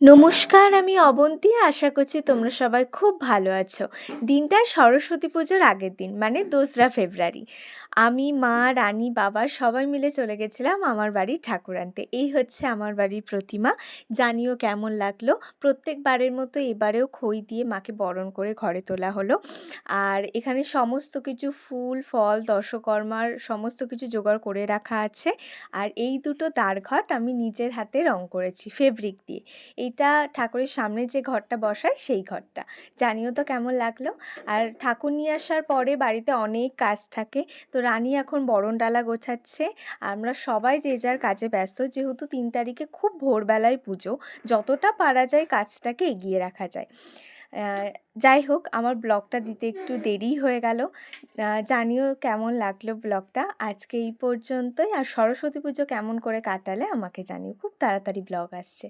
নমস্কার, আমি অবন্তী। আশা করছি তোমরা সবাই খুব ভালো আছো। দিনটা সরস্বতী পুজোর আগের দিন, মানে ২রা ফেব্রুয়ারি। আমি, মা, রানী, বাবা সবাই মিলে চলে গেছিলাম আমার বাড়ির ঠাকুর আনতে। এই হচ্ছে আমার বাড়ির প্রতিমা। জানিও কেমন লাগলো। প্রত্যেকবারের মতো এবারেও খই দিয়ে মাকে বরণ করে ঘরে তোলা হলো। আর এখানে সমস্ত কিছু ফুল, ফল, দশকর্মার সমস্ত কিছু জোগাড় করে রাখা আছে। আর এই দুটো দ্বারঘট আমি নিজের হাতে রং করেছি ফেব্রিক দিয়ে। এইটা ঠাকুরের সামনে যে ঘরটা বসায় সেই ঘরটা। জানিও তো কেমন লাগলো। আর ঠাকুর নিয়ে আসার পরে বাড়িতে অনেক কাজ থাকে, তো রানী এখন বরণডালা গোছাচ্ছে। আমরা সবাই যে যার কাজে ব্যস্ত, যেহেতু ৩ তারিখে খুব ভোরবেলায় পুজো, যতটা পারা যায় কাজটাকে এগিয়ে রাখা যায়। যাই হোক, আমার ব্লগটা দিতে একটু দেরি হয়ে গেল। জানিও কেমন লাগলো ব্লগটা। আজকে এই পর্যন্তই। আর সরস্বতী পুজো কেমন করে কাটালে আমাকে জানিও। খুব তাড়াতাড়ি ব্লগ আসছে।